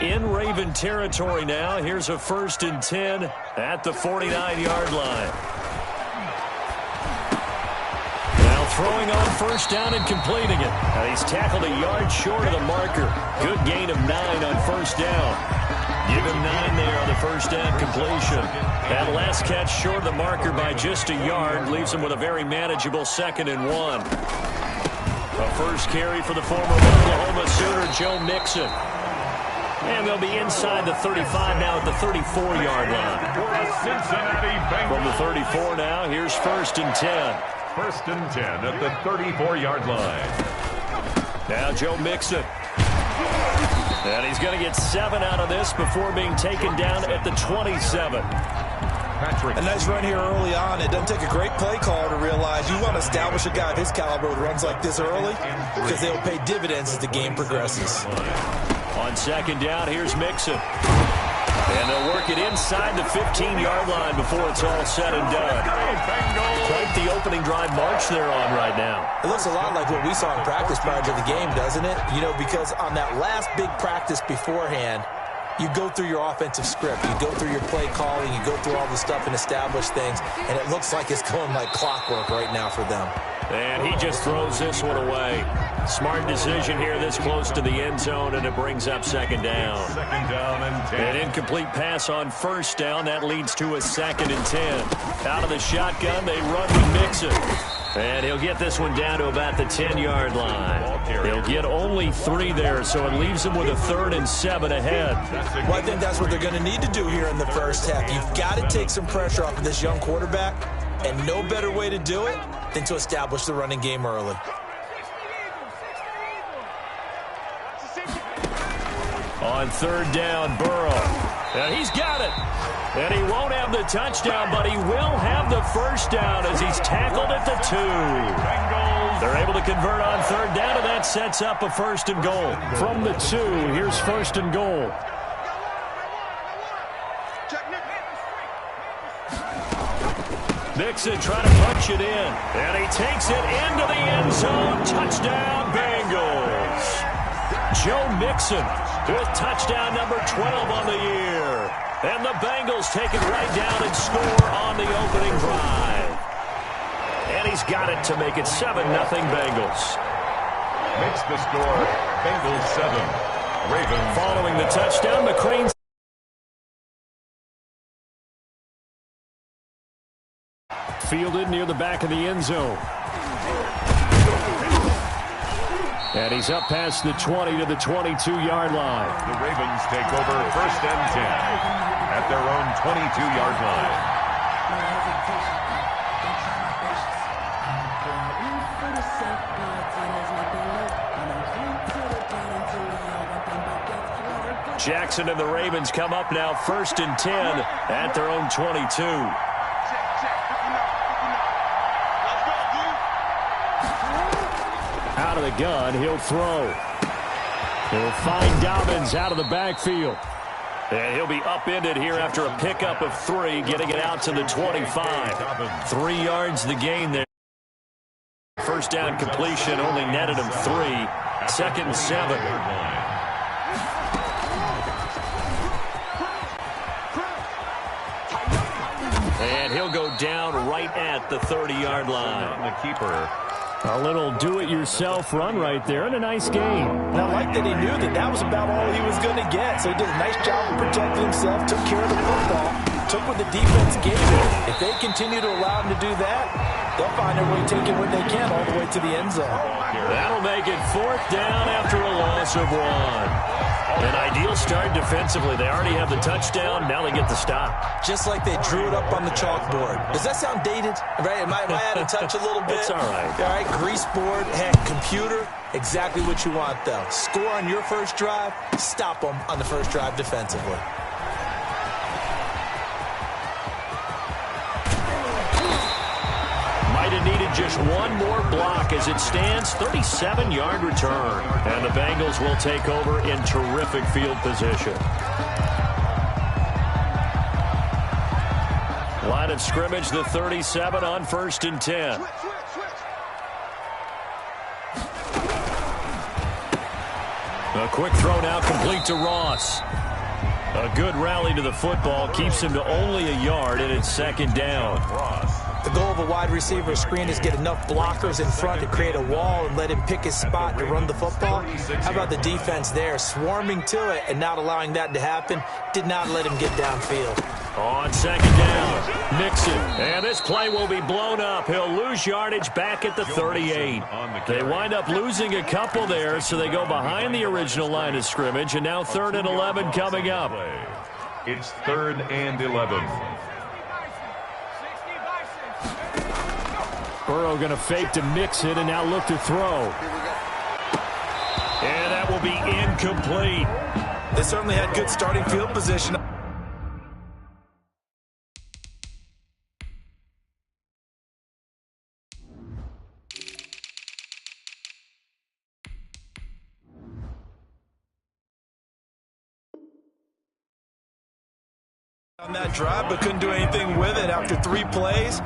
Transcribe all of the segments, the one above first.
In Raven territory now. Here's a 1st and 10 at the 49-yard line. Now throwing on 1st down and completing it. Now he's tackled a yard short of the marker. Good gain of 9 on 1st down. Give him 9 there on the 1st down completion. That last catch short of the marker by just a yard leaves him with a very manageable 2nd and 1. A first carry for the former Oklahoma Sooner, Joe Mixon. And they'll be inside the 35 now at the 34-yard line. From the 34 now, here's 1st and 10. 1st and 10 at the 34-yard line. Now Joe Mixon. And he's going to get 7 out of this before being taken down at the 27. A nice run here early on. It doesn't take a great play call to realize you want to establish a guy of his caliber who runs like this early because they'll pay dividends as the game progresses. On 2nd down, here's Mixon. And they'll work it inside the 15-yard line before it's all said and done. Quite the opening drive march they're on right now. It looks a lot like what we saw in practice prior to the game, doesn't it? You know, because on that last big practice beforehand, you go through your offensive script. You go through your play calling. You go through all the stuff and establish things. And it looks like it's going like clockwork right now for them. And he just throws this one away. Smart decision here this close to the end zone, and it brings up 2nd down. 2nd down and 10. An incomplete pass on 1st down. That leads to a 2nd and 10. Out of the shotgun, they run with Mixon. And he'll get this one down to about the 10-yard line. He'll get only 3 there, so it leaves him with a 3rd and 7 ahead. Well, I think that's what they're going to need to do here in the first half. You've got to take some pressure off of this young quarterback, and no better way to do it than to establish the running game early. On 3rd down, Burrow. And he's got it. And he won't have the touchdown, but he will have the 1st down as he's tackled at the 2. They're able to convert on 3rd down, and that sets up a 1st and goal. From the 2, here's 1st and goal. Mixon trying to punch it in. And he takes it into the end zone. Touchdown, Bengals. Joe Mixon with touchdown number 12 on the year. And the Bengals take it right down and score on the opening drive. And he's got it to make it 7-0 Bengals. Makes the score Bengals 7. Ravens. Following the touchdown, McCrane fielded near the back of the end zone. And he's up past the 20 to the 22-yard line. The Ravens take over 1st and 10 at their own 22-yard line. Jackson and the Ravens come up now 1st and 10 at their own 22. Out of the gun, he'll throw. He'll find Dobbins out of the backfield. And he'll be upended here after a pickup of 3, getting it out to the 25. 3 yards the gain there. 1st down completion only netted him 3. 2nd and 7. And he'll go down right at the 30-yard line. The keeper. A little do-it-yourself run right there, and a nice game. And I like that he knew that that was about all he was going to get. So he did a nice job of protecting himself, took care of the football, took what the defense gave him. If they continue to allow him to do that, they'll find their way taking what they can all the way to the end zone. That'll make it 4th down after a loss of 1. An ideal start defensively. They already have the touchdown. Now they get the stop. Just like they drew it up on the chalkboard. Does that sound dated? Right? Am I out of touch a little bit? It's all right. All right, grease board, heck, computer, exactly what you want, though. Score on your first drive, stop them on the first drive defensively. Might have needed just one more block. As it stands, 37-yard return. And the Bengals will take over in terrific field position. Line of scrimmage, the 37 on 1st and 10. A quick throw now complete to Ross. A good rally to the football keeps him to only a yard, and it's second down. The goal of a wide receiver screen is get enough blockers in front to create a wall and let him pick his spot to run the football. How about the defense there, swarming to it and not allowing that to happen? Did not let him get downfield. On second down, Mixon. And this play will be blown up. He'll lose yardage back at the 38. They wind up losing a couple there, so they go behind the original line of scrimmage, and now 3rd and 11 coming up. It's 3rd and 11. Burrow going to fake to Mixon and now look to throw. And that will be incomplete. They certainly had good starting field position. On that drive, but couldn't do anything with it after 3 plays.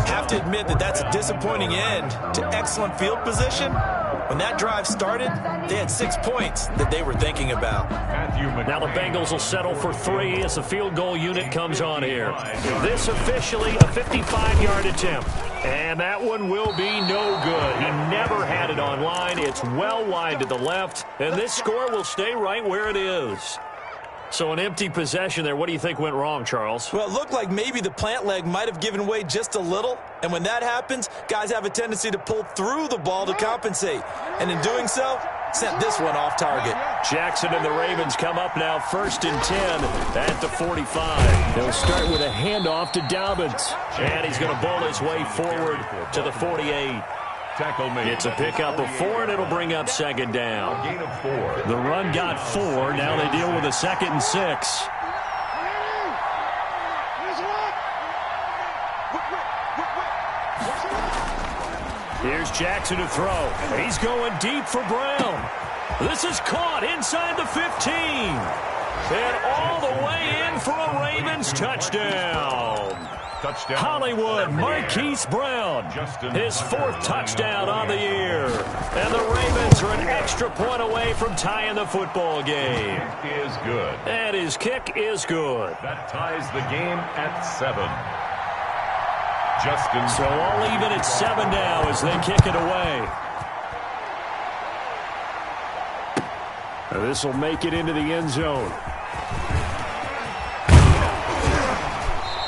Have to admit that that's a disappointing end to excellent field position. When that drive started, they had 6 points that they were thinking about. Now the Bengals will settle for 3 as the field goal unit comes on here. This officially a 55-yard attempt. And that one will be no good. He never had it on line. It's well wide to the left, and this score will stay right where it is. So an empty possession there. What do you think went wrong, Charles? Well, it looked like maybe the plant leg might have given way just a little. And when that happens, guys have a tendency to pull through the ball to compensate. And in doing so, sent this one off target. Jackson and the Ravens come up now 1st and 10 at the 45. They'll start with a handoff to Dobbins. And he's going to bowl his way forward to the 48. It's a pickup of 4, and it'll bring up 2nd down. Gain of 4. The run got 4. Now they deal with a 2nd and 6. Here's Jackson to throw. He's going deep for Brown. This is caught inside the 15. And all the way in for a Ravens touchdown. Hollywood Marquise Brown, his 4th touchdown on the year. And the Ravens are an extra point away from tying the football game. Is good. And his kick is good. That ties the game at 7. Justin. So all even at 7 now as they kick it away. This will make it into the end zone.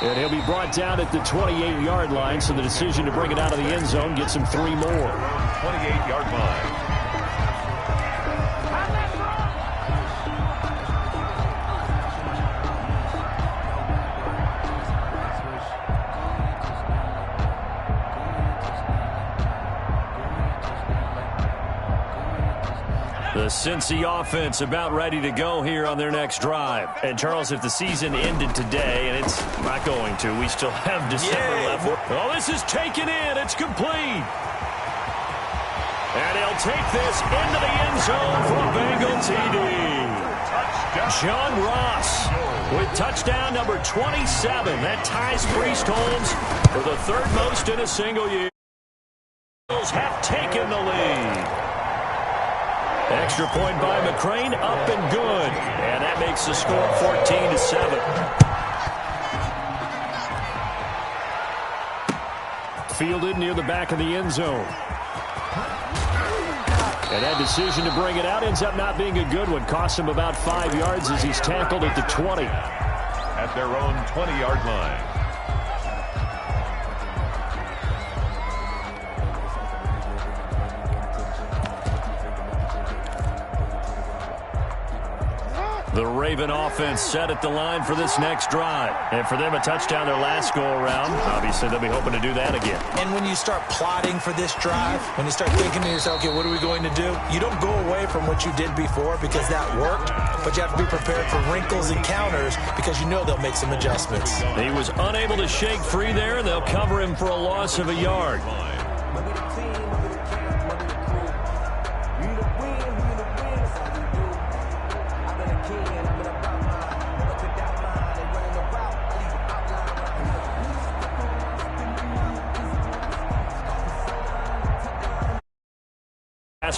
And he'll be brought down at the 28-yard line, so the decision to bring it out of the end zone gets him 3 more. 28-yard line. The Cincy offense about ready to go here on their next drive. And, Charles, if the season ended today, and it's not going to, we still have December left. Oh, this is taken in. It's complete. And he'll take this into the end zone for a Bengal TD. John Ross with touchdown number 27. That ties Priest Holmes for the 3rd most in a single year. Bengals have taken the lead. Extra point by McCrane, up and good. And that makes the score 14-7. Fielded near the back of the end zone. And that decision to bring it out ends up not being a good one. Costs him about 5 yards as he's tackled at the 20. At their own 20-yard line. The Raven offense set at the line for this next drive. And for them, a touchdown their last go-around. Obviously, they'll be hoping to do that again. And when you start plotting for this drive, when you start thinking to yourself, okay, what are we going to do? You don't go away from what you did before because that worked, but you have to be prepared for wrinkles and counters because you know they'll make some adjustments. He was unable to shake free there, and they'll cover him for a loss of a yard.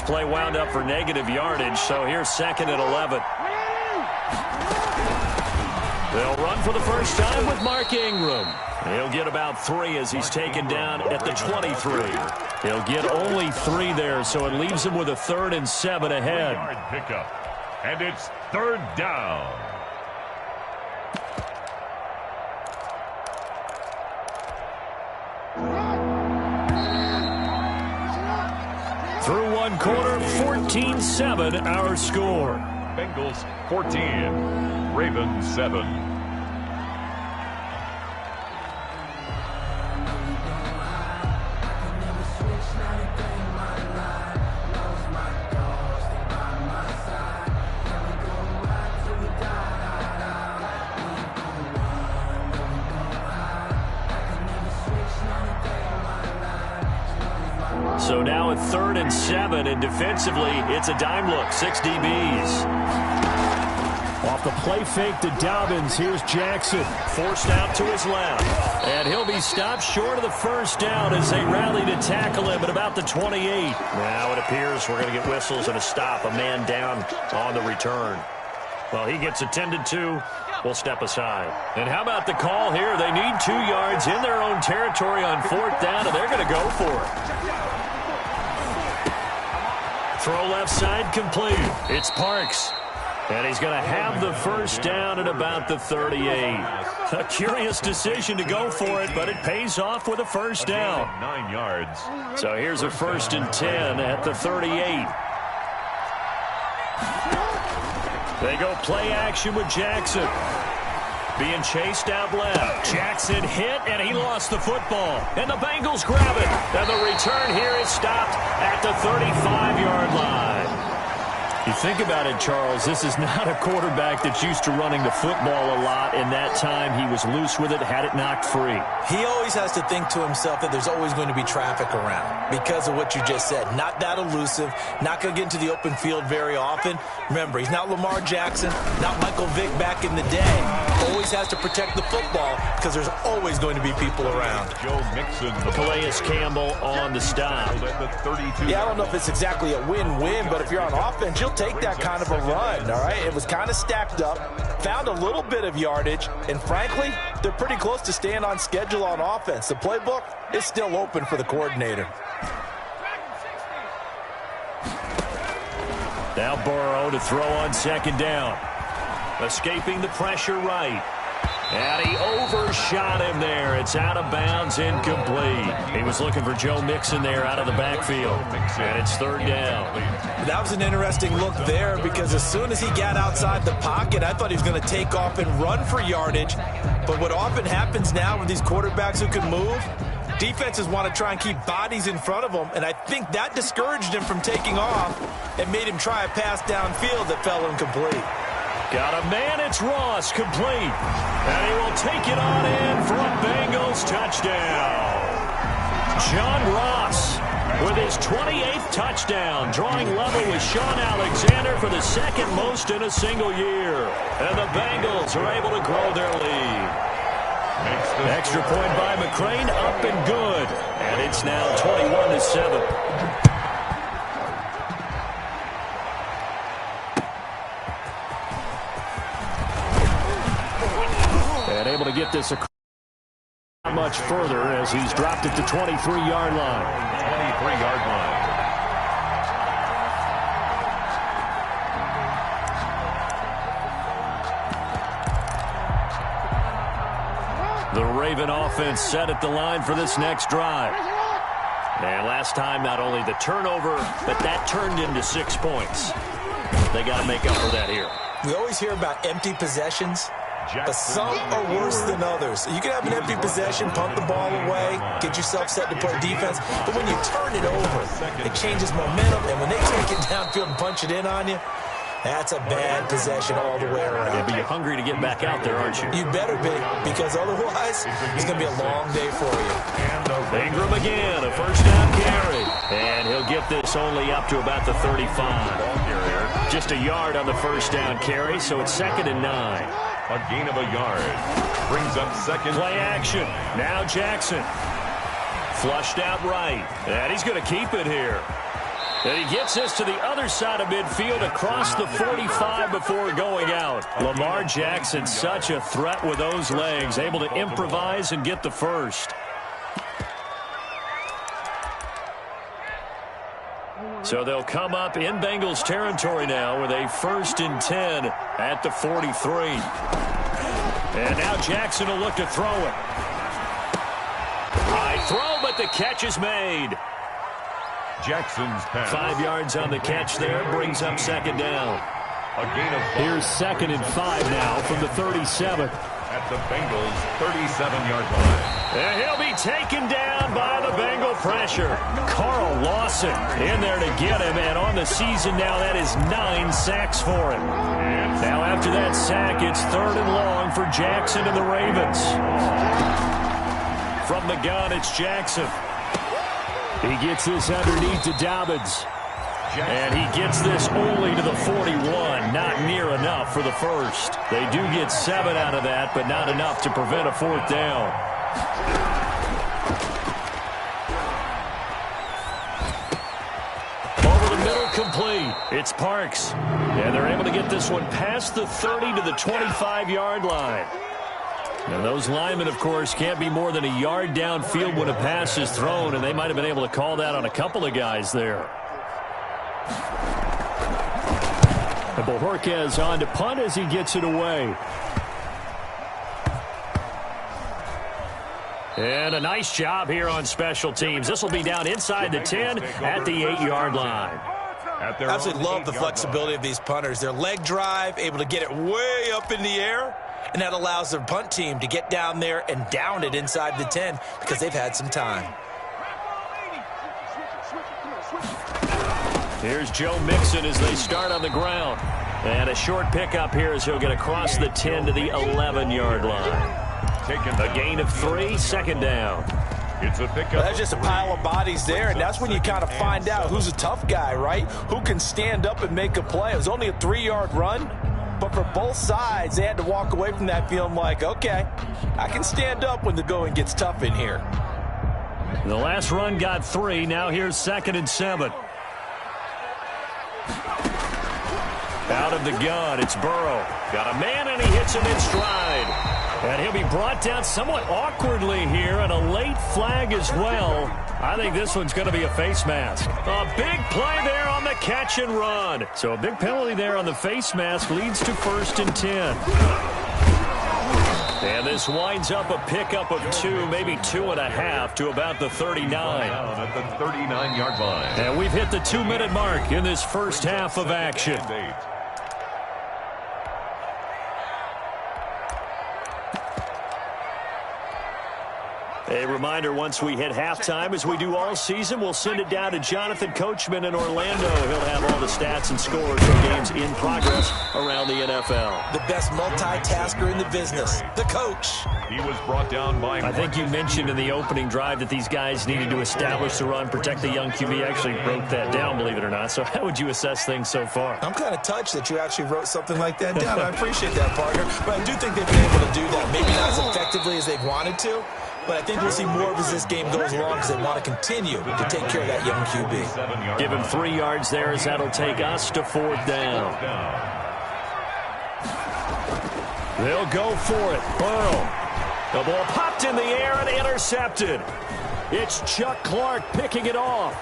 last play wound up for negative yardage, so here's 2nd and 11. They'll run for the first time with Mark Ingram. He'll get about 3 as he's taken down at the 23. He'll get only 3 there, so it leaves him with a 3rd and 7 ahead. Pickup, and it's 3rd down. Through one quarter, 14-7 our score. Bengals 14, Ravens 7. So now at 3rd and 7, and defensively, it's a dime look, 6 DBs. Off the play fake to Dobbins, here's Jackson. Forced out to his left. And he'll be stopped short of the first down as they rally to tackle him at about the 28. Now it appears we're going to get whistles and a stop, a man down on the return. Well, he gets attended to. We'll step aside. And how about the call here? They need 2 yards in their own territory on 4th down, and they're going to go for it. Throw left side complete. It's Parks. And he's going to have the first down at about the 38. A curious decision to go for it, but it pays off with a first down. 9 yards. So here's a 1st and 10 at the 38. They go play action with Jackson. Being chased out left. Jackson hit, and he lost the football. And the Bengals grab it. And the return here is stopped at the 35-yard line. You think about it, Charles, this is not a quarterback that's used to running the football a lot, and that time he was loose with it, had it knocked free. He always has to think to himself that there's always going to be traffic around because of what you just said. Not that elusive, not going to get into the open field very often. Remember, he's not Lamar Jackson, not Michael Vick back in the day. Always has to protect the football because there's always going to be people around. Joe Mixon. Calais Campbell on the stop. Yeah, I don't know if it's exactly a win-win, but if you're on offense, you'll take that kind of a run, all right? It was kind of stacked up, found a little bit of yardage, and frankly, they're pretty close to staying on schedule on offense. The playbook is still open for the coordinator. Now Burrow to throw on 2nd down. Escaping the pressure right. And he overshot him there. It's out of bounds, incomplete. He was looking for Joe Mixon there out of the backfield. And it's 3rd down. That was an interesting look there because as soon as he got outside the pocket, I thought he was going to take off and run for yardage. But what often happens now with these quarterbacks who can move, defenses want to try and keep bodies in front of them, and I think that discouraged him from taking off and made him try a pass downfield that fell incomplete. Got a man, it's Ross, complete. And he will take it on in for a Bengals touchdown. John Ross with his 28th touchdown, drawing level with Sean Alexander for the 2nd most in a single year. And the Bengals are able to grow their lead. Extra point by McCrane, up and good. And it's now 21-7. And able to get this not much further as he's dropped at the 23-yard line. 23-yard line. The Raven offense set at the line for this next drive. And last time, not only the turnover, but that turned into 6 points. They got to make up for that here. We always hear about empty possessions, but some are worse than others. You can have an empty possession, punt the ball away, get yourself set to play defense, but when you turn it over, it changes momentum, and when they take it downfield and punch it in on you, that's a bad possession all the way around. Yeah, but you're hungry to get back out there, aren't you? You better be, because otherwise, it's going to be a long day for you. Ingram again, a first down carry. And he'll get this only up to about the 35. Just a yard on the first down carry, so it's 2nd and 9. A gain of a yard. Brings up 2nd. Play action. Now Jackson. Flushed out right. And he's going to keep it here. And he gets this to the other side of midfield across the 45 before going out. Lamar Jackson, such a threat with those legs, able to improvise and get the first. So they'll come up in Bengals territory now with a 1st and 10 at the 43. And now Jackson will look to throw it. High throw, but the catch is made. Jackson's pass. 5 yards on the catch there, brings up 2nd down. A gain of 5. Here's 2nd and 5 now from the 37. At the Bengals' 37-yard line. And he'll be taken down by the Bengal pressure. Carl Lawson in there to get him, and on the season now, that is 9 sacks for him. Now after that sack, it's 3rd and long for Jackson and the Ravens. From the gun, it's Jackson. He gets this underneath to Dobbins. And he gets this only to the 41. Not near enough for the first. They do get 7 out of that, but not enough to prevent a 4th down. Over the middle, complete. It's Parks. And they're able to get this one past the 30 to the 25-yard line. And those linemen, of course, can't be more than a yard downfield when a pass is thrown, and they might have been able to call that on a couple of guys there. And Bojorquez on to punt as he gets it away. And a nice job here on special teams. This will be down inside the 10 at the 8-yard line. I absolutely love the flexibility of these punters. Their leg drive, able to get it way up in the air, and that allows their punt team to get down there and down it inside the 10 because they've had some time. Here's Joe Mixon as they start on the ground. And a short pickup here as he'll get across the 10 to the 11-yard line. A gain of 3, 2nd down. It's a pickup. Well, that's just a pile of bodies there, and that's when you kind of find out who's a tough guy, right? Who can stand up and make a play. It was only a 3-yard run, but for both sides, they had to walk away from that feeling like, okay, I can stand up when the going gets tough in here. The last run got 3. Now here's 2nd and 7. Out of the gun, it's Burrow. Got a man, and he hits him in stride. And he'll be brought down somewhat awkwardly here, and a late flag as well. I think this one's going to be a face mask. A big play there on the catch and run. So a big penalty there on the face mask leads to 1st and 10. And this winds up a pickup of 2, maybe 2.5 to about the 39. At the 39-yard line. And we've hit the 2-minute mark in this first half of action. A reminder, once we hit halftime, as we do all season, we'll send it down to Jonathan Coachman in Orlando. He'll have all the stats and scores from games in progress around the NFL. The best multitasker in the business, the coach. He was brought down by... I think you mentioned in the opening drive that these guys needed to establish the run, protect the young QB. Actually broke that down, believe it or not. So how would you assess things so far? I'm kind of touched that you actually wrote something like that down. I appreciate that, partner. But I do think they've been able to do that. Maybe not as effectively as they've wanted to. But I think we'll see more of as this game goes along because they want to continue to take care of that young QB. Give him 3 yards there as that'll take us to 4th down. They'll go for it. Burrow. The ball popped in the air and intercepted. It's Chuck Clark picking it off.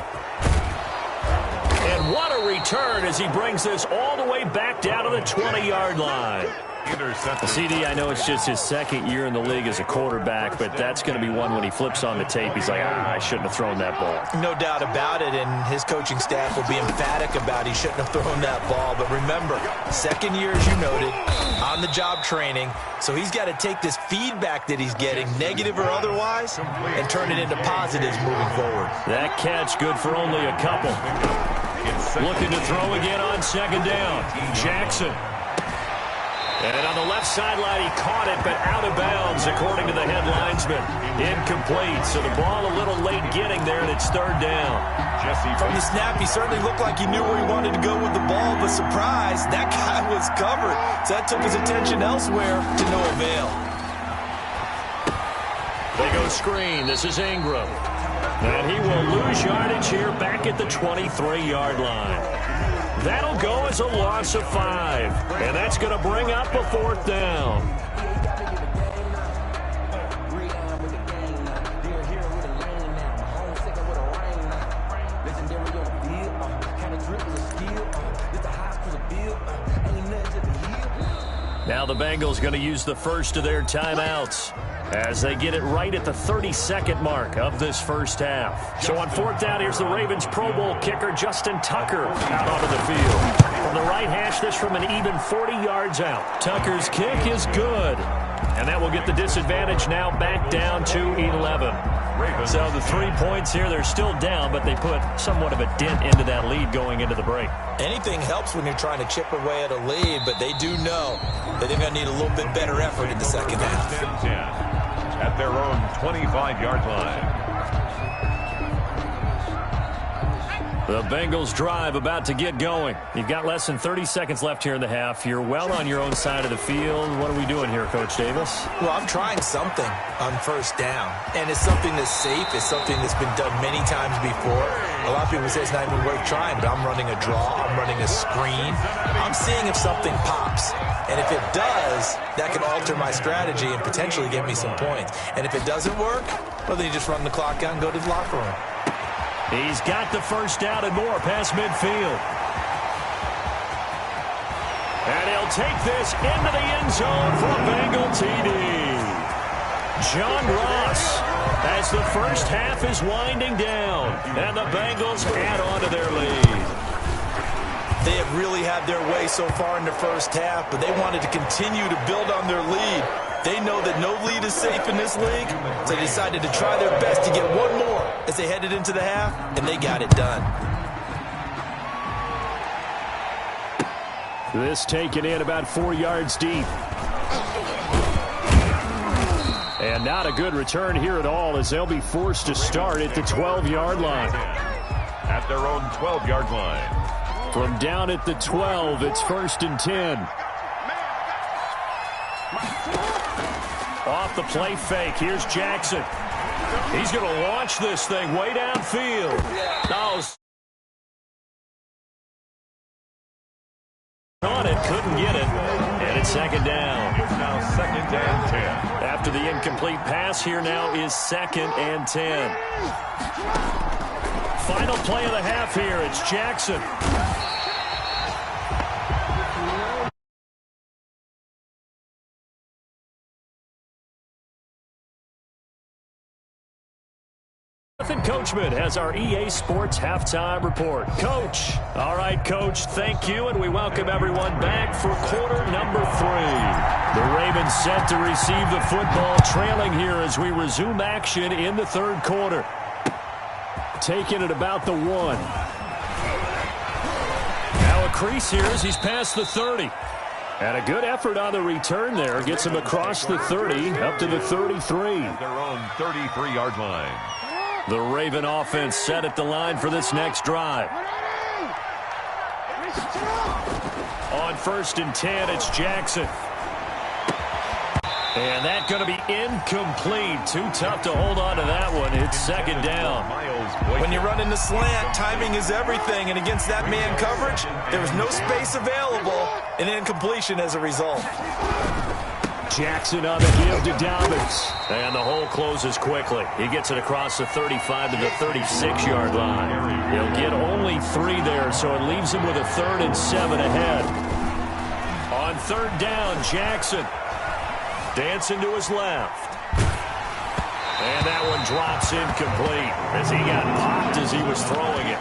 And what a return as he brings this all the way back down to the 20-yard line. CD, I know it's just his 2nd year in the league as a quarterback, but that's going to be one when he flips on the tape. He's like, I shouldn't have thrown that ball. No doubt about it, and his coaching staff will be emphatic about he shouldn't have thrown that ball. But remember, 2nd year, as you noted, on-the-job training, so he's got to take this feedback that he's getting, negative or otherwise, and turn it into positives moving forward. That catch good for only a couple. Looking to throw again on 2nd down. Jackson. And on the left sideline, he caught it, but out of bounds, according to the head linesman. Incomplete, so the ball a little late getting there, and it's 3rd down. From the snap, he certainly looked like he knew where he wanted to go with the ball, but surprise, that guy was covered. So that took his attention elsewhere to no avail. They go screen. This is Ingram. And he will lose yardage here back at the 23-yard line. That'll go as a loss of 5. And that's going to bring up a 4th down. Now the Bengals going to use the first of their timeouts as they get it right at the 32nd mark of this first half. So on 4th down, here's the Ravens Pro Bowl kicker Justin Tucker out onto the field. From the right hash, this from an even 40 yards out. Tucker's kick is good. And that will get the disadvantage now back down to 11. So the 3 points here, they're still down, but they put somewhat of a dent into that lead going into the break. Anything helps when you're trying to chip away at a lead, but they do know that they're going to need a little bit better effort in the second half. At their own 25-yard line. The Bengals drive about to get going. You've got less than 30 seconds left here in the half. You're well on your own side of the field. What are we doing here, Coach Davis? Well, I'm trying something on 1st down, and it's something that's safe. It's something that's been done many times before. A lot of people say it's not even worth trying, but I'm running a draw. I'm running a screen. I'm seeing if something pops. And if it does, that can alter my strategy and potentially get me some points. And if it doesn't work, well, then you just run the clock out and go to the locker room. He's got the first down and more past midfield. And he'll take this into the end zone for a Bengal TD. John Ross, as the first half is winding down, and the Bengals add on to their lead. They have really had their way so far in the first half, but they wanted to continue to build on their lead. They know that no lead is safe in this league, so they decided to try their best to get one more as they headed into the half, and they got it done. This taken in about 4 yards deep. And not a good return here at all as they'll be forced to start at the 12-yard line. At their own 12-yard line. From down at the 12, it's 1st and 10. Off the play fake, here's Jackson. He's going to launch this thing way downfield. Oh, on it, couldn't get it. And it's 2nd down. It's now 2nd and 10. After the incomplete pass, here now is 2nd and 10. Final play of the half here, it's Jackson. Coachman has our EA Sports halftime report. Coach. All right, Coach, thank you, and we welcome everyone back for quarter number 3. The Ravens set to receive the football, trailing here as we resume action in the 3rd quarter. Taking it about the 1. Now a crease here as he's past the 30. And a good effort on the return there. Gets him across the 30, up to the 33. At their own 33-yard line. The Raven offense set at the line for this next drive. On 1st and 10, it's Jackson. And that's going to be incomplete. Too tough to hold on to that one. It's 2nd down. When you run in the slant, timing is everything. And against that man coverage, there was no space available. And incompletion as a result. Jackson on the give to Dobbins. And the hole closes quickly. He gets it across the 35 to the 36-yard line. He'll get only 3 there, so it leaves him with a 3rd and 7 ahead. On 3rd down, Jackson dancing to his left. And that one drops incomplete as he got popped as he was throwing it.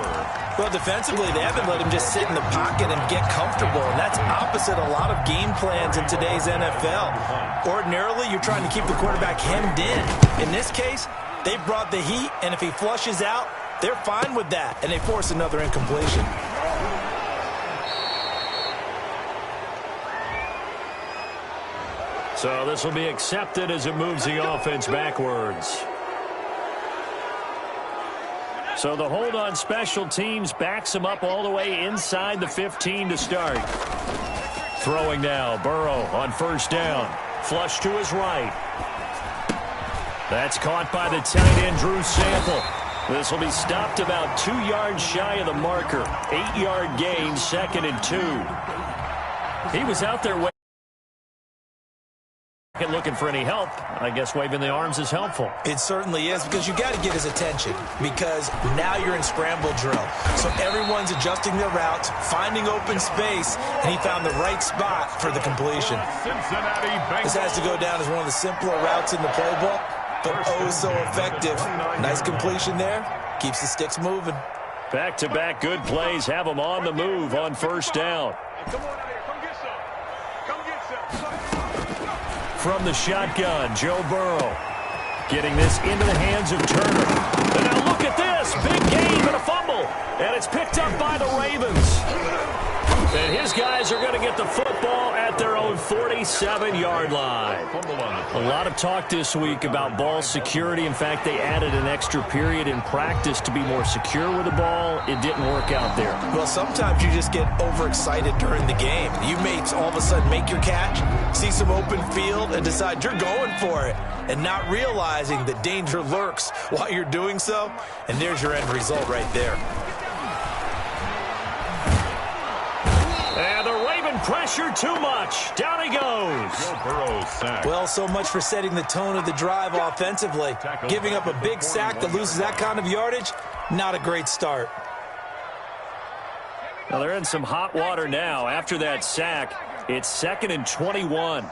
Well, defensively, they haven't let him just sit in the pocket and get comfortable, and that's opposite a lot of game plans in today's NFL. Ordinarily, you're trying to keep the quarterback hemmed in. In this case, they brought the heat, and if he flushes out, they're fine with that, and they force another incompletion. So this will be accepted as it moves the offense backwards. So the hold on special teams backs him up all the way inside the 15 to start. Throwing now, Burrow on 1st down. Flush to his right. That's caught by the tight end, Drew Sample. This will be stopped about 2 yards shy of the marker. 8-yard gain, 2nd and 2. He was out there looking for any help. I guess waving the arms is helpful. It certainly is, because you got to get his attention, because now you're in scramble drill. So everyone's adjusting their routes, finding open space, and he found the right spot for the completion. This has to go down as one of the simpler routes in the playbook, but oh so effective. Nice completion there. Keeps the sticks moving. Back-to-back good plays have them on the move on 1st down. From the shotgun, Joe Burrow getting this into the hands of Turner. And now look at this. Big gain and a fumble. And it's picked up by the Ravens. And his guys are going to get the football at their own 47-yard line. A lot of talk this week about ball security. In fact, they added an extra period in practice to be more secure with the ball. It didn't work out there. Well, sometimes you just get overexcited during the game. You may all of a sudden make your catch, see some open field, and decide you're going for it, and not realizing that danger lurks while you're doing so. And there's your end result right there. And the Raven pressure too much. Down he goes. Joe Burrow sacked. Well, so much for setting the tone of the drive offensively. Giving up a big sack that loses that kind of yardage, not a great start. Well, they're in some hot water now. After that sack, it's 2nd and 21.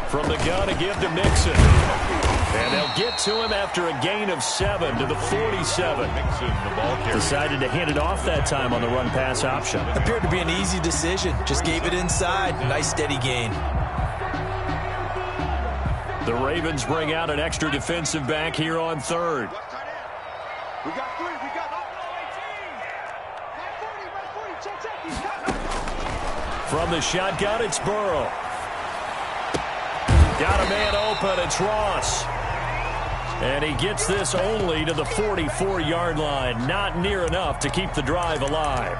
From the gun to give to Mixon. And they'll get to him after a gain of 7 to the 47. Decided to hand it off that time on the run-pass option. Appeared to be an easy decision. Just gave it inside. Nice steady gain. The Ravens bring out an extra defensive back here on 3rd. We got 3. We got 18. From the shotgun, it's Burrow. Got a man open. It's Ross. And he gets this only to the 44-yard line. Not near enough to keep the drive alive.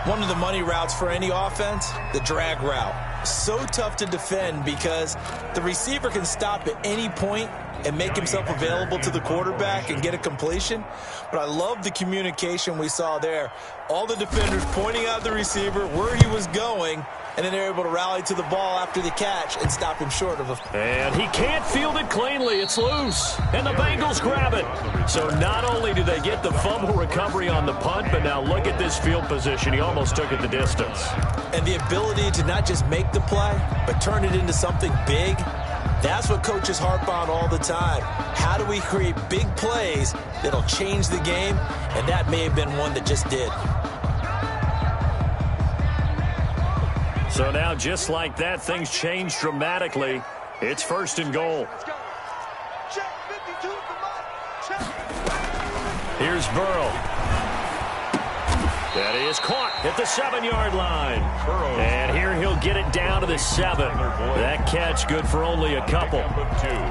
One of the money routes for any offense, the drag route. So tough to defend because the receiver can stop at any point and make himself available to the quarterback and get a completion. But I love the communication we saw there. All the defenders pointing out the receiver, where he was going, and then they're able to rally to the ball after the catch and stop him short of a... And he can't field it cleanly. It's loose. And the Bengals grab it. So not only do they get the fumble recovery on the punt, but now look at this field position. He almost took it the distance. And the ability to not just make the play, but turn it into something big, that's what coaches harp on all the time. How do we create big plays that'll change the game? And that may have been one that just did. So now, just like that, things change dramatically. It's 1st and goal. Here's Burrow. That is caught at the 7-yard line. And here he'll get it down to the 7. That catch good for only a couple.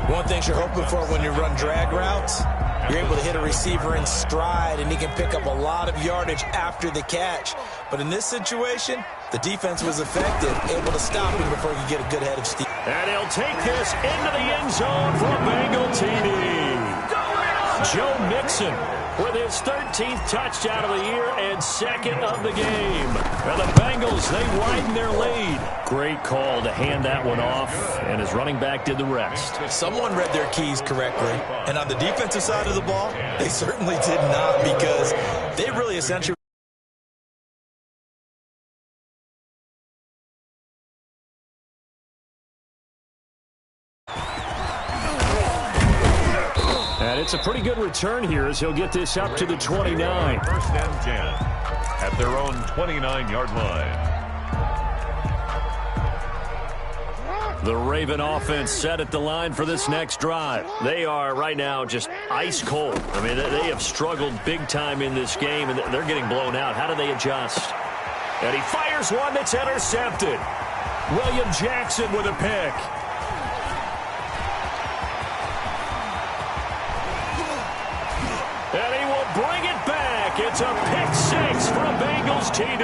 One thing you're hoping for when you run drag routes, you're able to hit a receiver in stride, and he can pick up a lot of yardage after the catch. But in this situation, the defense was effective, able to stop him before he could get a good head of steam. And he'll take this into the end zone for a Bengal TD. Joe Mixon with his 13th touchdown of the year and 2nd of the game. And the Bengals, they widen their lead. Great call to hand that one off, and his running back did the rest. Someone read their keys correctly, and on the defensive side of the ball, they certainly did not, because they really essentially... And it's a pretty good return here as he'll get this up to the 29. 1st and 10 at their own 29-yard line. The Raven offense set at the line for this next drive. They are right now just ice cold. I mean, they have struggled big time in this game, and they're getting blown out. How do they adjust? And he fires one that's intercepted. William Jackson with a pick. And he will bring it back. It's a pick 6 for a Bengals TD.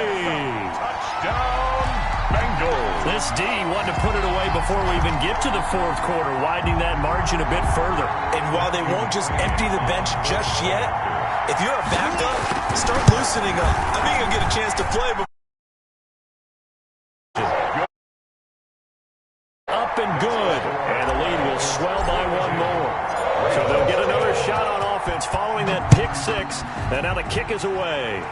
Touchdown, Bengals. This D wanted to put it away before we even get to the fourth quarter, widening that margin a bit further. And while they won't just empty the bench just yet, if you're a backup, start loosening up. I think you'll get a chance to play. Up and good. And the lead will swell by one more. So they'll get another shot on offense following that pick six. And now the kick is away.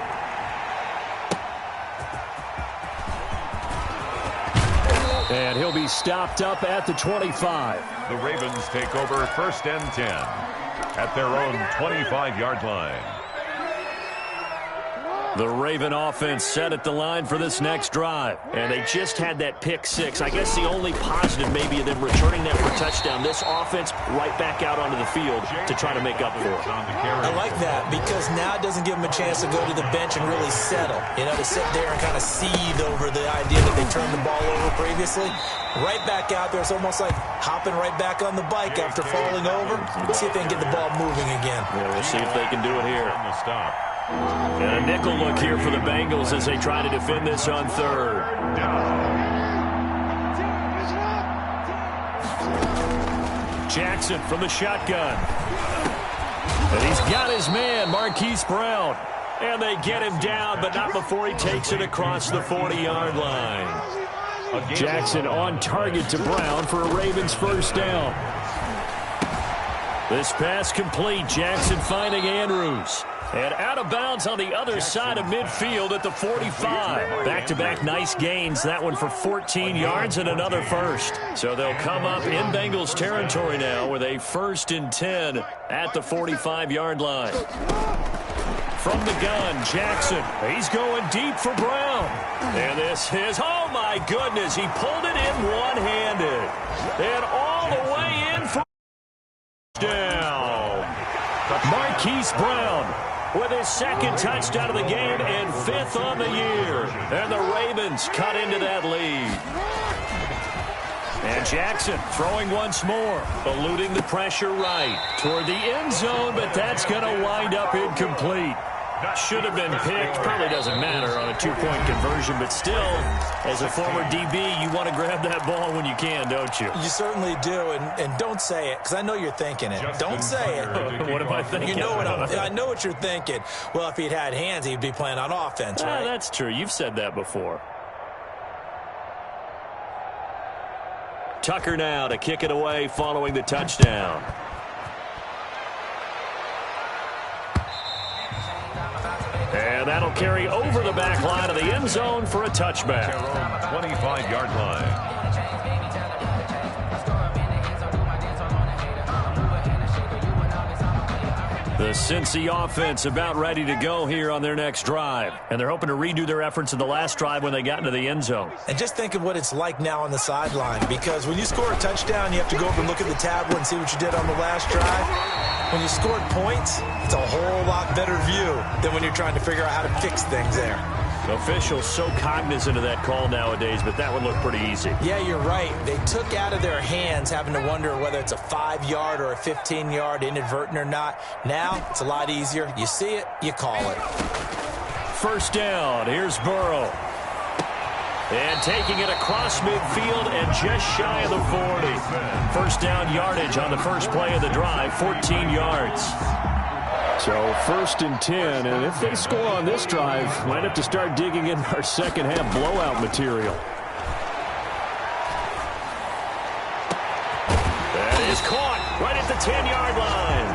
And he'll be stopped up at the 25. The Ravens take over 1st and 10 at their own 25-yard line. The Raven offense set at the line for this next drive. And they just had that pick six. I guess the only positive maybe of them returning that for a touchdown. This offense right back out onto the field to try to make up for it. I like that because now it doesn't give them a chance to go to the bench and really settle. You know, to sit there and kind of seethe over the idea that they turned the ball over previously. Right back out there. It's almost like hopping right back on the bike after falling over. Let's see if they can get the ball moving again. Yeah, we'll see if they can do it here. And a nickel look here for the Bengals as they try to defend this on third. Jackson from the shotgun. And he's got his man, Marquise Brown. And they get him down, but not before he takes it across the 40-yard line. Jackson on target to Brown for a Ravens first down. This pass complete. Jackson finding Andrews. And out of bounds on the other side of midfield at the 45. Back-to-back nice gains. That one for 14 yards and another first. So they'll come up in Bengals territory now with a 1st and 10 at the 45-yard line. From the gun, Jackson. He's going deep for Brown. And this is, oh my goodness, he pulled it in one-handed. And all the way in for down. Marquise Brown with his second touchdown of the game and 5th on the year. And the Ravens cut into that lead. And Jackson throwing once more, eluding the pressure right toward the end zone, but that's going to wind up incomplete. Should have been picked. Probably doesn't matter on a two-point conversion, but still, as a former DB, you want to grab that ball when you can, don't you? You certainly do, and don't say it, because I know you're thinking it. Don't say it. What am I thinking? You know what I know what you're thinking. Well, if he'd had hands, he'd be playing on offense, right? That's true. You've said that before. Tucker now to kick it away following the touchdown. And that'll carry over the back line of the end zone for a touchback. 25-yard line. The Cincy offense about ready to go here on their next drive. And they're hoping to redo their efforts in the last drive when they got into the end zone. And just think of what it's like now on the sideline. Because when you score a touchdown, you have to go over and look at the tablet and see what you did on the last drive. When you scored points, it's a whole lot better view than when you're trying to figure out how to fix things there. Officials so cognizant of that call nowadays, but that would look pretty easy. Yeah, you're right. They took out of their hands having to wonder whether it's a 5-yard or a 15-yard inadvertent or not. Now, it's a lot easier. You see it, you call it. First down, here's Burrow. And taking it across midfield and just shy of the 40. First down yardage on the first play of the drive, 14 yards. So 1st and 10, and if they score on this drive, might have to start digging in our second half blowout material. That is caught right at the 10-yard line.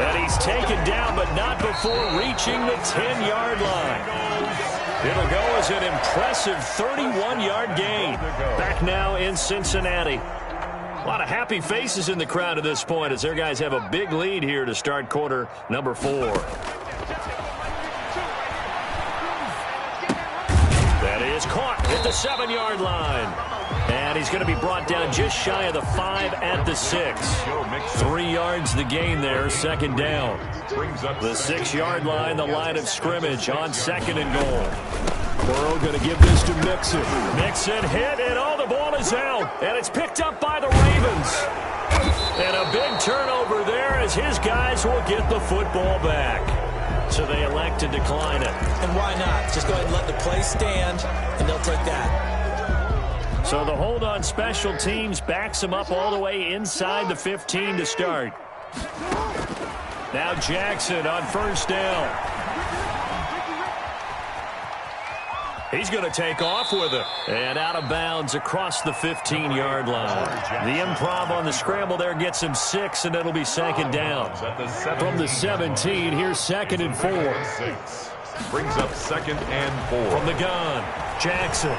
And he's taken down, but not before reaching the 10-yard line. It'll go as an impressive 31-yard gain. Back now in Cincinnati. A lot of happy faces in the crowd at this point as their guys have a big lead here to start quarter number 4. That is caught at the 7-yard line. And he's going to be brought down just shy of the 5 at the 6. 3 yards the gain there, second down. The 6-yard line, the line of scrimmage on 2nd and goal. Burrow going to give this to Mixon. Mixon hit, and the ball is out. And it's picked up by the Ravens. And a big turnover there as his guys will get the football back. So they elect to decline it. And why not? Just go ahead and let the play stand, and they'll take that. So the hold on special teams backs him up all the way inside the 15 to start. Now Jackson on first down. He's going to take off with it. And out of bounds across the 15-yard line. The improv on the scramble there gets him 6, and it'll be second down. From the 17, here's 2nd and 4. Brings up 2nd and 4. From the gun, Jackson.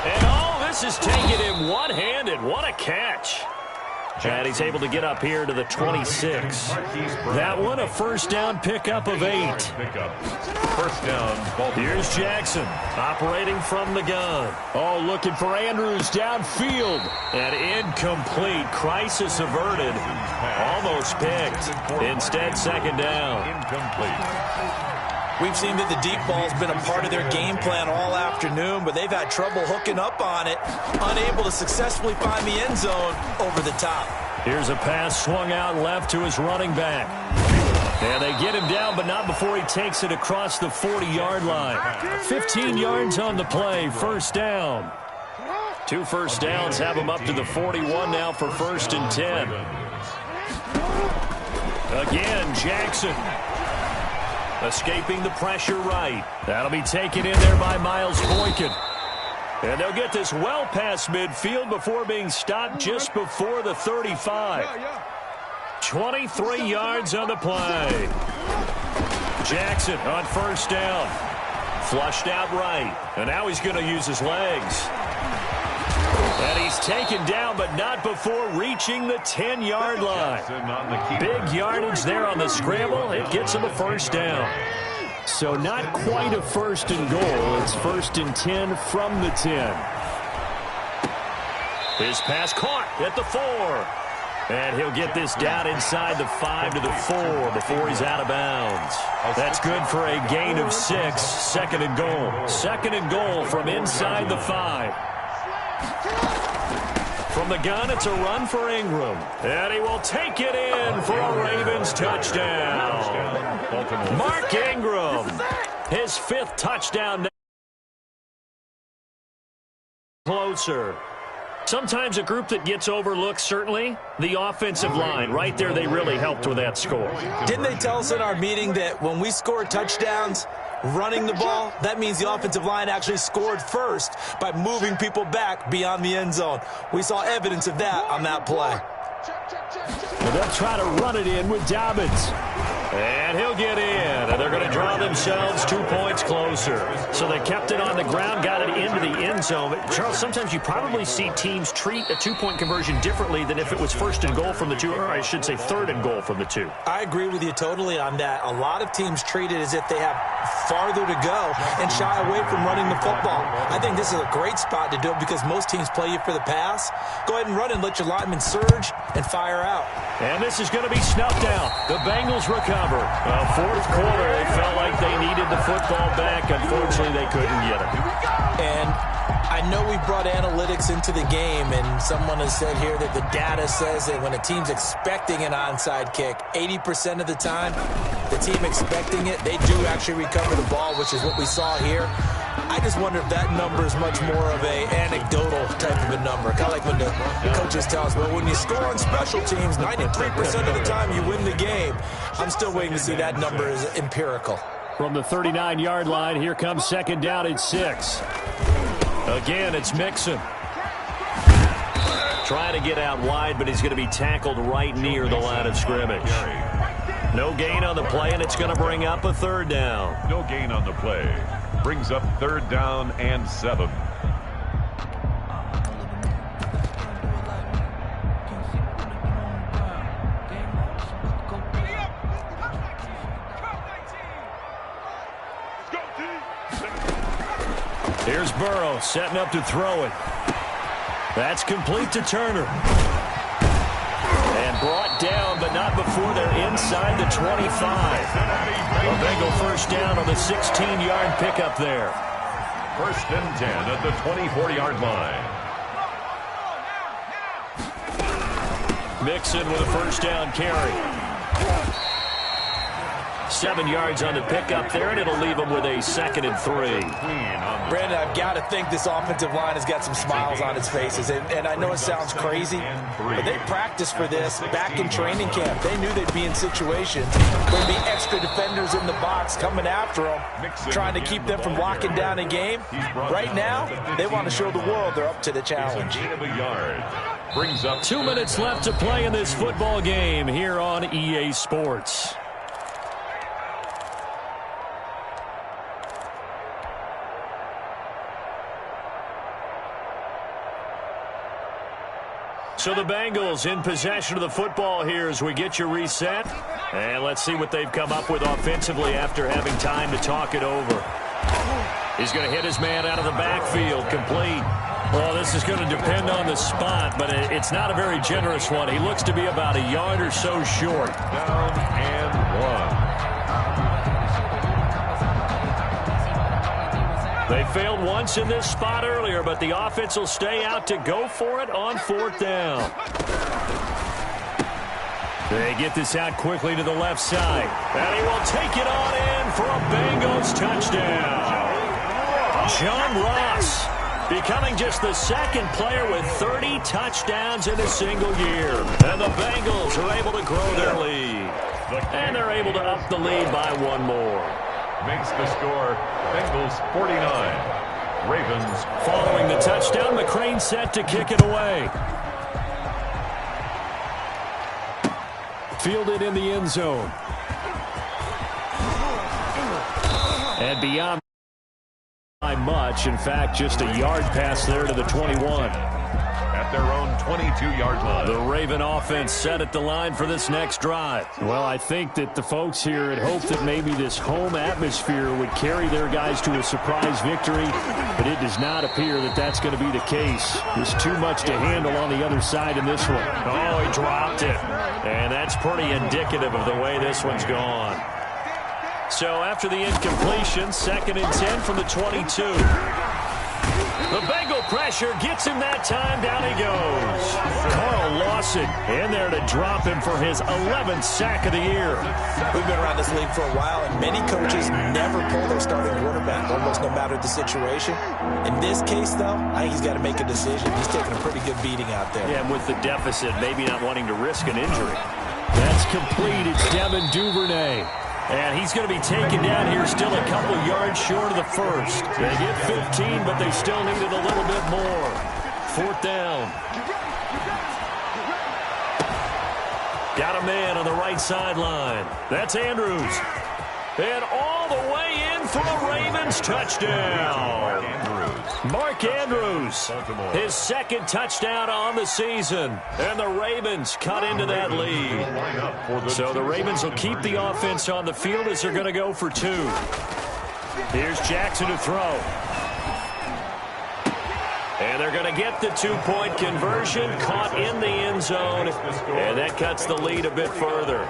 And this is taking him one-handed. What a catch. And he's able to get up here to the 26. That one, a first down pickup of 8. First down. Here's Jackson operating from the gun. Looking for Andrews downfield. And incomplete. Crisis averted. Almost picked. Instead, second down. Incomplete. We've seen that the deep ball's been a part of their game plan all afternoon, but they've had trouble hooking up on it, unable to successfully find the end zone over the top. Here's a pass swung out left to his running back. And they get him down, but not before he takes it across the 40-yard line. 15 yards on the play, first down. 2 first downs have him up to the 41 now for 1st and 10. Again, Jackson. Escaping the pressure right. That'll be taken in there by Miles Boykin. And they'll get this well past midfield before being stopped just before the 35. 23 yards on the play. Jackson on first down. Flushed out right. And now he's going to use his legs. And he's taken down, but not before reaching the 10-yard line. Big yardage there on the scramble. It gets him a first down. So not quite a 1st and goal. It's 1st and 10 from the 10. His pass caught at the 4. And he'll get this down inside the 5 to the 4 before he's out of bounds. That's good for a gain of 6. 2nd and goal. 2nd and goal from inside the 5. From the gun, it's a run for Ingram. And he will take it in for a Ravens touchdown. Mark Ingram, his 5th touchdown. Closer. Sometimes a group that gets overlooked, certainly, the offensive line. Right there, they really helped with that score. Didn't they tell us in our meeting that when we score touchdowns, running the ball, that means the offensive line actually scored first by moving people back beyond the end zone. We saw evidence of that on that play. Well, they'll try to run it in with Dobbins. And he'll get in. And they're going to draw themselves 2 points closer. So they kept it on the ground, got it into the end zone. But Charles, sometimes you probably see teams treat a 2-point conversion differently than if it was 1st and goal from the 2, or I should say 3rd and goal from the 2. I agree with you totally on that. A lot of teams treat it as if they have farther to go and shy away from running the football. I think this is a great spot to do it because most teams play you for the pass. Go ahead and run and let your linemen surge and fire out. And this is going to be snuffed out. The Bengals recover. 4th quarter, they felt like they needed the football back. Unfortunately, they couldn't get it. And I know we brought analytics into the game, and someone has said here that the data says that when a team's expecting an onside kick, 80% of the time, the team expecting it, they do actually recover the ball, which is what we saw here. I just wonder if that number is much more of a anecdotal type of a number. Kind of like when the coaches tell us, well, when you score on special teams, 93% of the time you win the game. I'm still waiting to see that number is empirical. From the 39-yard line, here comes 2nd down and 6. Again, it's Mixon. Trying to get out wide, but he's going to be tackled right near the line of scrimmage. No gain on the play, and it's going to bring up a 3rd down. No gain on the play. Brings up 3rd down and 7. Here's Burrow setting up to throw it. That's complete to Turner. And brought down, but not before they're inside the 25. A Bengal first down on the 16-yard pickup there. 1st and 10 at the 24-yard line. Mixon with a first down carry. 7 yards on the pickup there, and it'll leave them with a 2nd and 3. Brandon, I've got to think this offensive line has got some smiles on its faces. And I know it sounds crazy, but they practiced for this back in training camp. They knew they'd be in situations where there'd be extra defenders in the box coming after them, trying to keep them from locking down a game. Right now, they want to show the world they're up to the challenge. Brings up 2 minutes left to play in this football game here on EA Sports. So the Bengals in possession of the football here as we get you reset. And let's see what they've come up with offensively after having time to talk it over. He's going to hit his man out of the backfield, complete. Well, this is going to depend on the spot, but it's not a very generous one. He looks to be about a yard or so short. Down and 1. They failed once in this spot earlier, but the offense will stay out to go for it on 4th down. They get this out quickly to the left side. And he will take it on in for a Bengals touchdown. John Ross becoming just the 2nd player with 30 touchdowns in a single year. And the Bengals are able to grow their lead. And they're able to up the lead by 1 more. Makes the score Bengals 49. Ravens. Following the touchdown, McCrane set to kick it away. Fielded in the end zone. And beyond by much. In fact, just a yard pass there to the 21. At their own 22-yard line. The Raven offense set at the line for this next drive. Well, I think that the folks here had hoped that maybe this home atmosphere would carry their guys to a surprise victory, but it does not appear that that's going to be the case. There's too much to handle on the other side in this one. Oh, he dropped it. And that's pretty indicative of the way this one's gone. So after the incompletion, 2nd and 10 from the 22. The Bengal pressure gets him that time. Down he goes. Carl Lawson in there to drop him for his 11th sack of the year. We've been around this league for a while, and many coaches never pull their starting quarterback, almost no matter the situation. In this case, though, I think he's got to make a decision. He's taking a pretty good beating out there. Yeah, and with the deficit, maybe not wanting to risk an injury. That's complete. It's Devin Duvernay. And he's going to be taken down here still a couple yards short of the first. They get 15, but they still needed a little bit more. 4th down. Got a man on the right sideline. That's Andrews. And all the way in for a Ravens touchdown. Mark Andrews, his 2nd touchdown on the season. And the Ravens cut into that lead. So the Ravens will keep the offense on the field as they're going to go for 2. Here's Jackson to throw. And they're going to get the 2-point conversion, caught in the end zone. And that cuts the lead a bit further.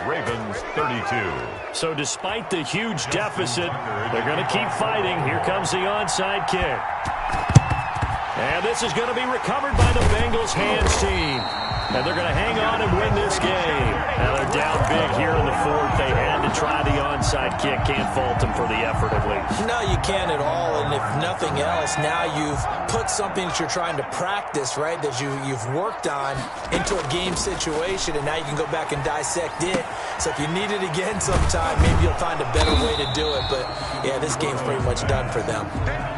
Ravens 32. So despite the huge deficit, they're going to keep fighting. Here comes the onside kick. And this is going to be recovered by the Bengals hands team. And they're going to hang on and win this game. Now they're down big here in the 4th. They had to try the onside kick. Can't fault them for the effort at least. No, you can't at all. And if nothing else, now you've put something that you're trying to practice, right, that you've worked on into a game situation, and now you can go back and dissect it. So if you need it again sometime, maybe you'll find a better way to do it. But, yeah, this game's pretty much done for them.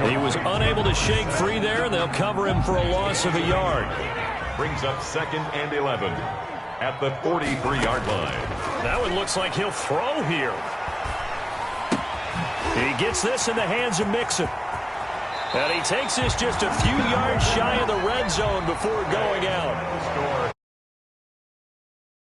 He was unable to shake free there, and they'll cover him for a loss of a yard. Brings up 2nd and 11 at the 43-yard line. That one looks like he'll throw here. He gets this in the hands of Mixon. And he takes this just a few yards shy of the red zone before going out. Score